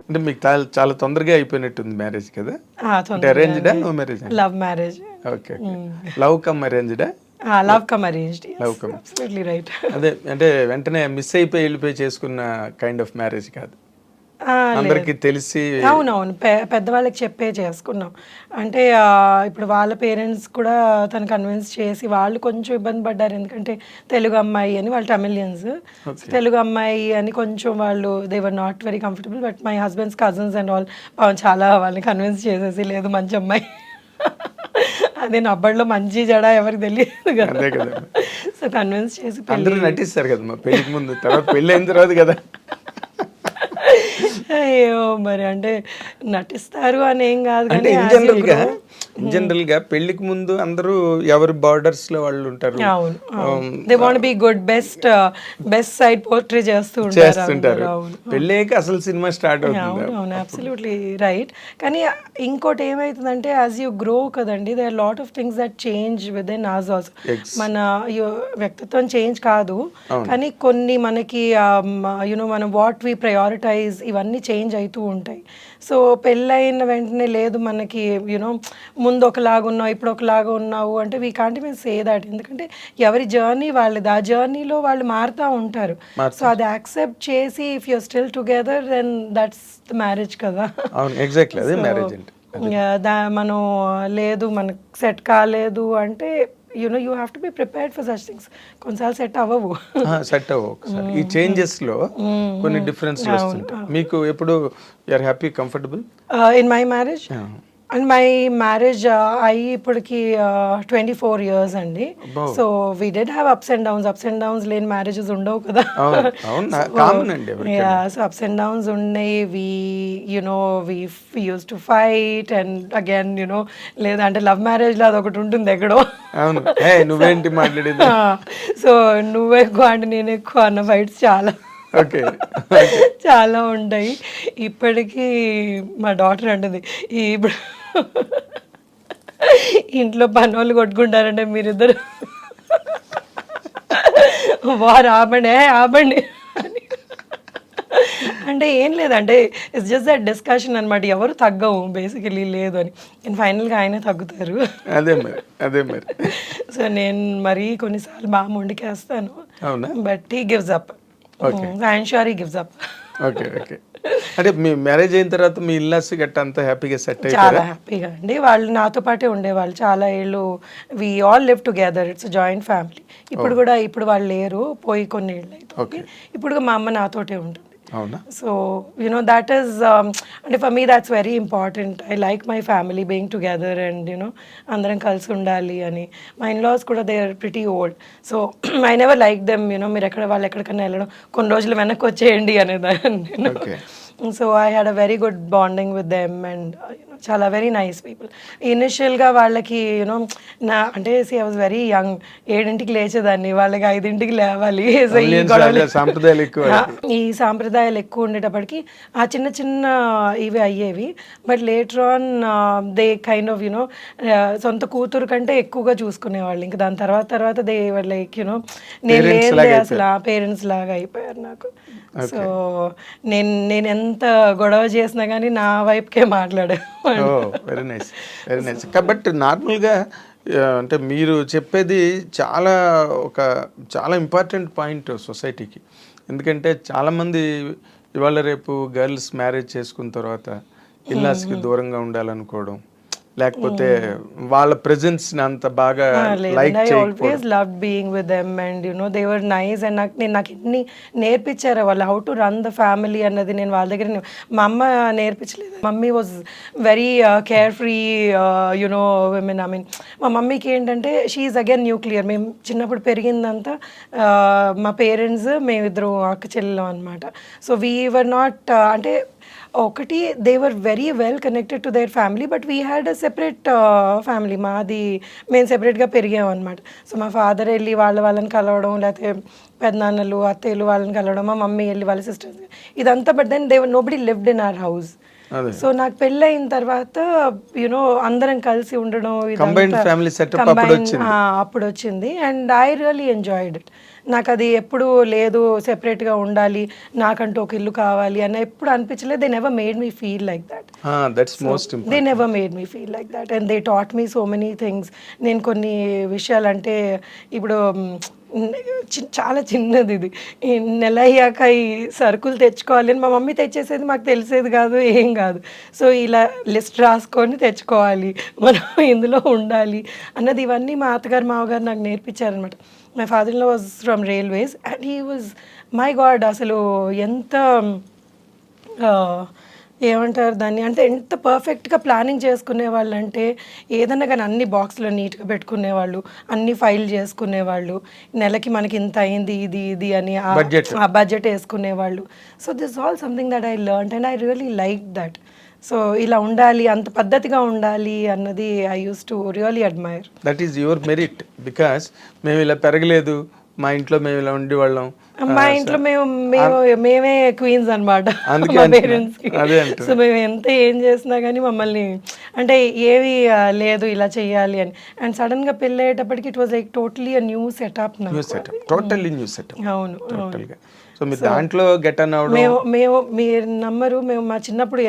అంటే మీకు చాలా తొందరగా అయిపోయినట్టుంది మ్యారేజ్ కదా? అంటే అరేంజ్డా, love marriage? Love marriage. Okay. Love cum అరేంజ్డా? Love cum arranged. Love cum. Absolutely right. అదే అంటే వెంటనే మిస్ అయిపోయి వెళ్ళిపోయి చేసుకున్న కైండ్ ఆఫ్ మ్యారేజ్ కాదు, అందరికి తెలిసి. అవునవును, పెద్దవాళ్ళకి చెప్పే చేసుకున్నాం. అంటే ఇప్పుడు వాళ్ళ పేరెంట్స్ కూడా తను కన్విన్స్ చేసి, వాళ్ళు కొంచెం ఇబ్బంది పడ్డారు. ఎందుకంటే తెలుగు అమ్మాయి అని, వాళ్ళు తమిళియన్స్. తెలుగు అమ్మాయి అని కొంచెం వాళ్ళు they were not very comfortable. But my husband's cousins and all చాలా వాళ్ళని కన్విన్స్ చేసేసి, లేదు మంచి అమ్మాయి అదే నబ్బడిలో మంచి జడ ఎవరికి తెలియదు కదా, సో కన్విన్స్ చేసి అందరూ నటిస్తారు కదా పెళ్లికి ముందు, తర్వాత పెళ్ళి అయిన తర్వాత కదా. అయ్యో మరి అంటే నటిస్తారు అని ఏం కాదు, అంటే ఇన్ జనరల్ గా పెళ్లికి ముందు అందరూ ఎవరి బార్డర్స్ లో వాళ్ళు ఉంటారు. They want be good, best side portray చేస్తుంటారు. పెళ్ళేకి అసలు సినిమా స్టార్ట్ అవుతుంది. అవును, అబ్సల్యూట్లీ రైట్. కానీ ఇంకోటి ఏమైతుందంటే యాజ్ యూ గ్రో కదండి, they are lot of things that change within us also. మన వ్యక్తిత్వం చేంజ్ కాదు, కానీ కొన్ని మనకి యునో మనం వాట్ వి ప్రయారిటైజ్ ఇవన్నీ చేంజ్ అవుతూ ఉంటాయి. సో పెళ్ళైన వెంటనే లేదు మనకి యూనో ముందు ఒకలాగా ఉన్నావు ఇప్పుడు ఒకలాగా ఉన్నావు అంటే we can't even say that. ఎందుకంటే ఎవరి జర్నీ వాళ్ళది, ఆ జర్నీలో వాళ్ళు మారుతూ ఉంటారు. సో అది యాక్సెప్ట్ చేసి if you're still together then that's the marriage కదా. ఎగ్జాక్ట్లీ అదే మ్యారేజ్ అంటే. మనం లేదు మనకు సెట్ కాలేదు అంటే you know you have to be prepared for such things. కొన్నిసార్లు సెట్ అవ్వవు. ఈ చేంజెస్ లో కొన్ని డిఫరెన్స్ వస్తుంటాయి. మీకు ఎప్పుడు you're happy, comfortable in my marriage? And my marriage అయ్యి ఇప్పటికి 24 years అండి. So we did have ups and downs లేని మ్యారేజెస్ ఉండవు కదా. సో అప్స్ అండ్ డౌన్స్ ఉన్నాయి. We use to fight and again you know లేదంటే లవ్ మ్యారేజ్లో అదొకటి ఉంటుంది ఎక్కడో. నువ్వేంటి మాట్లాడేది, సో నువ్వు ఎక్కువ అంటే నేను ఎక్కువ అన్న ఫైట్స్ చాలా ఉంటాయి. ఇప్పటికీ మా డాటర్ అంటుంది, ఇప్పుడు ఇంట్లో పని వాళ్ళు కొట్టుకుంటారంటే మీరిద్దరు వారు ఆపండి అని. అంటే ఏం లేదంటే ఇట్స్ జస్ట్ దట్ డిస్కషన్ అనమాట. ఎవరు తగ్గవు బేసికలీ లేదు అని, నేను ఫైనల్గా ఆయనే తగ్గుతారు. అదే మరి. సో నేను మరీ కొన్నిసార్లు బాగా మొండికేస్తాను, but he gives up. I'm sure he gives up. Okay. అంటే మీ మ్యారేజ్ అయిన తర్వాత మీ ఇల్లాస్ గట్ట అంతా హ్యాపీగా సెట్ అయ్యారా? చాలా హ్యాపీగా అండి. వాళ్ళు నాతో పాటే ఉండేవాళ్ళు చాలా ఏళ్ళు. We all live together, it's joint family. ఇప్పుడు వాళ్ళు లేరు, పోయి కొన్ని ఏళ్ళు అవుతుంది. ఇప్పుడు మా అమ్మ నాతోటే ఉంటుంది. సో యునో దట్ ఈస్ అంటే for me that's very important. I like my family being together and you know అందరం కలిసి ఉండాలి అని. మా ఇన్లాస్ కూడా they are pretty old, so I never like them you know మీరు వాళ్ళు ఎక్కడికన్నా వెళ్ళడం కొన్ని రోజులు వెనక్కి వచ్చేయండి అనేదాన్ని నేను. So I had a very good bonding with them and చాలా వెరీ నైస్ పీపుల్. ఇనిషియల్గా వాళ్ళకి యూనో అంటే ఐ వాజ్ వెరీ యంగ్, 7ంటికి లేచేదాన్ని, వాళ్ళకి 5ంటికి లేవాలి. సో ఈ సాంప్రదాయాలు ఎక్కువ ఉండేటప్పటికి ఆ చిన్న చిన్న ఇవి అయ్యేవి. But later on they kind of you know సొంత కూతురు కంటే ఎక్కువగా చూసుకునేవాళ్ళు. ఇంకా దాని తర్వాత దే వర్ లైక్ యునో నేను లేదే అసలు ఆ పేరెంట్స్ లాగా అయిపోయారు నాకు. సో నేను ఎంత గొడవ చేసినా కానీ నా వైపుకే మాట్లాడాను. Very nice. బట్ నార్మల్గా అంటే మీరు చెప్పేది చాలా ఇంపార్టెంట్ పాయింట్ సొసైటీకి. ఎందుకంటే చాలామంది ఇవాళ రేపు గర్ల్స్ మ్యారేజ్ చేసుకున్న తర్వాత ఇల్లాస్కి దూరంగా ఉండాలనుకోవడం, లేకపోతే వాళ్ళ ప్రెజెన్స్ అంత బాగా లైక్ చేయకపోవడం. I always loved being with them and you know they were nice and నాకు ఎన్ని నేర్పించారు వాళ్ళు how to run the family అన్నది. నేను వాళ్ళ దగ్గర మా అమ్మ నేర్పించలేదు. Mummy was very carefree you know women. I mean మా మమ్మీకి ఏంటంటే షీఈస్ అగైన్ న్యూక్లియర్. మేము చిన్నప్పుడు పెరిగిందంతా మా పేరెంట్స్ మేమిద్దరు అక్క చెల్లెలం అనమాట. సో వీ వర్ నాట్ అంటే ఒకటి they were very well connected to their family, but we had a separate family. మేము సెపరేట్గా పెరిగామన్నమాట. సో మా ఫాదర్ వెళ్ళి వాళ్ళని కలవడం, లేకపోతే పెద్దనాన్నలు అత్తయ్యలు వాళ్ళని కలవడం, మా మమ్మీ వెళ్ళి వాళ్ళ సిస్టర్స్ ఇదంతా. But then they nobody lived in our house. So నాకు పెళ్ళయిన తర్వాత యునో అందరం కలిసి ఉండడం అప్పుడు వచ్చింది. And I really enjoyed it. నాకు అది ఎప్పుడు లేదు సెపరేట్గా ఉండాలి, నాకంటూ ఒక ఇల్లు కావాలి అని ఎప్పుడు అనిపించలేదు. They never made me feel like that. That's most they never made me feel like that and they taught me so many things. నేను కొన్ని విషయాలంటే ఇప్పుడు చాలా చిన్నది ఇది, ఈ నెల అయ్యాక ఈ సరుకులు తెచ్చుకోవాలి అని మా మమ్మీ తెచ్చేసేది, మాకు తెలిసేది కాదు, ఏం కాదు. సో ఇలా లిస్ట్ రాసుకొని తెచ్చుకోవాలి, మనం ఇందులో ఉండాలి అన్నది, ఇవన్నీ మా అత్తగారు మామగారు నాకు నేర్పించారనమాట. My father in law was from railways and he was my God, అసలు ఎంత ఏమంటారు దాన్ని అంటే ఎంత పర్ఫెక్ట్గా ప్లానింగ్ చేసుకునేవాళ్ళు అంటే, ఏదన్నా కానీ అన్ని బాక్స్లో నీట్గా పెట్టుకునేవాళ్ళు, అన్ని ఫైల్ చేసుకునేవాళ్ళు, నెలకి మనకి ఇంత అయింది ఇది ఇది అని ఆ బడ్జెట్ వేసుకునేవాళ్ళు. So this all something that I learn and I really like that. So ఇలా ఉండాలి, అంత పద్ధతిగా ఉండాలి అన్నది I use to really admire. That is your merit, because మేము ఇలా పెరగలేదు, మా ఇంట్లో మేము ఇలా ఉండేవాళ్ళం, మా ఇంట్లో మేమే క్వీన్స్ అనమాట మా పేరెంట్స్కి. సో మేము ఎంత ఏం చేసినా కానీ మమ్మల్ని అంటే ఏవి లేదు ఇలా చెయ్యాలి అని. అండ్ సడన్గా పెళ్ళి అయ్యేటప్పటికి it was like totally new setup. Totally new setup. అవును. సో మీరు దాంట్లో గెట్ అన్ అవడం. మేము మీరు నమ్మరు, మేము మా చిన్నప్పుడు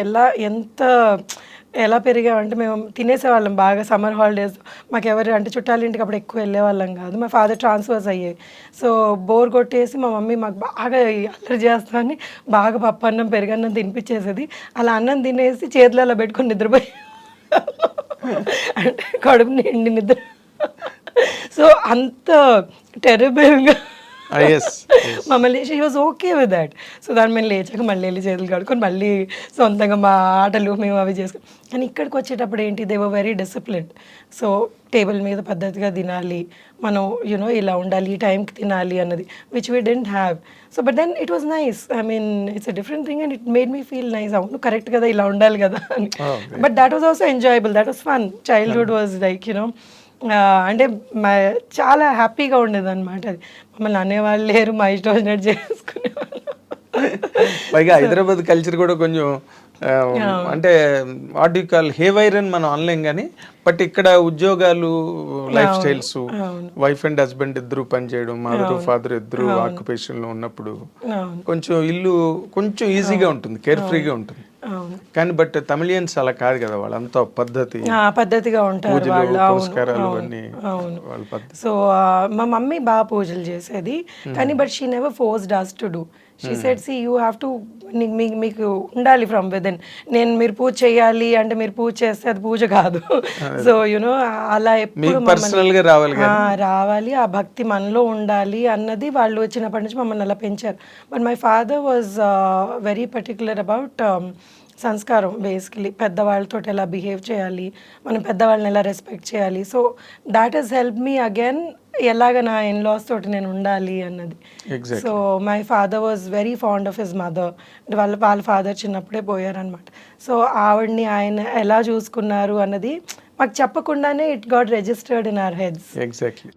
ఎలా పెరిగామంటే మేము తినేసేవాళ్ళం బాగా. సమ్మర్ హాలిడేస్ మాకు ఎవరు అంటే చుట్టాల ఇంటికి అప్పుడు ఎక్కువ వెళ్ళేవాళ్ళం కాదు. మా ఫాదర్ ట్రాన్స్ఫర్స్ అయ్యాయి. సో బోర్ కొట్టేసి మా మమ్మీ మాకు బాగా అల్లరి చేస్తామని బాగా పప్పు అన్నం పెరుగన్నం తినిపించేసేది. అలా అన్నం తినేసి చేతులు అలా పెట్టుకొని నిద్రపోయి అంటే కడుపు నిండి నిద్ర. సో అంత టెరబుల్గా మమ్మల్ని she was okay with that. So దాన్ని మేము లేచాక మళ్ళీ వెళ్ళి చేతులు కడుక్కొని మళ్ళీ సొంతంగా మా ఆటలు మేము అవి చేసుకుని. కానీ ఇక్కడికి వచ్చేటప్పుడు ఏంటి, they were very disciplined. So table మీద పద్ధతిగా తినాలి, మనం యూనో ఇలా ఉండాలి, ఈ టైంకి తినాలి అన్నది, which we didn't have. So but then it was nice. I mean it's a different thing and it made me feel nice. అవును కరెక్ట్ కదా, ఇలా ఉండాలి కదా అని. But that was also enjoyable, that was fun. Childhood was like you know అంటే చాలా హ్యాపీగా ఉండేది అనమాట. అది మమ్మల్ని అనేవాళ్ళు లేరు, మా ఇష్టం వచ్చినట్టు చేసుకునేవాళ్ళు. పైగా హైదరాబాద్ కల్చర్ కూడా కొంచెం అంటే వాట్ యు కాల్ హేవైర్ అని మనం అనలేం కానీ, బట్ ఇక్కడ ఉద్యోగాలు, life styles, wife and husband ఇద్దరు పనిచేయడం, మదర్ ఫాదర్ ఇద్దరు ఆక్యుపేషన్ లో ఉన్నప్పుడు కొంచెం ఇల్లు కొంచెం ఈజీగా ఉంటుంది, కేర్ ఫ్రీగా ఉంటుంది. కానీ బట్ తమిళియన్స్ అలా కాదు కదా, వాళ్ళంతా పద్ధతిగా ఉంటారు వాళ్ళు. సో మా మమ్మీ బాగా పూజలు చేసేది, కానీ but she never forced us to do. She said see you have to, మీకు ఉండాలి ఫ్రమ్ విదిన్. మీరు పూజ చేయాలి అంటే మీరు పూజ చేస్తే అది పూజ కాదు. సో యునో అలా ఎప్పుడు రావాలి, ఆ భక్తి మనలో ఉండాలి అన్నది వాళ్ళు వచ్చినప్పటి నుంచి మమ్మల్ని అలా పెంచారు. But my father was very particular about సంస్కారం. బేసికలీ పెద్దవాళ్ళతో ఎలా బిహేవ్ చేయాలి, మనం పెద్దవాళ్ళని ఎలా రెస్పెక్ట్ చేయాలి. So that he's help me again ఎలాగ నా ఇన్లాస్ తోటి నేను ఉండాలి అన్నది. So my father was very fond of his mother. వాళ్ళ ఫాదర్ చిన్నప్పుడే పోయారనమాట. సో ఆవిడ్ని ఆయన ఎలా చూసుకున్నారు అన్నది మాకు చెప్పకుండానే it got registered in our heads. Exactly.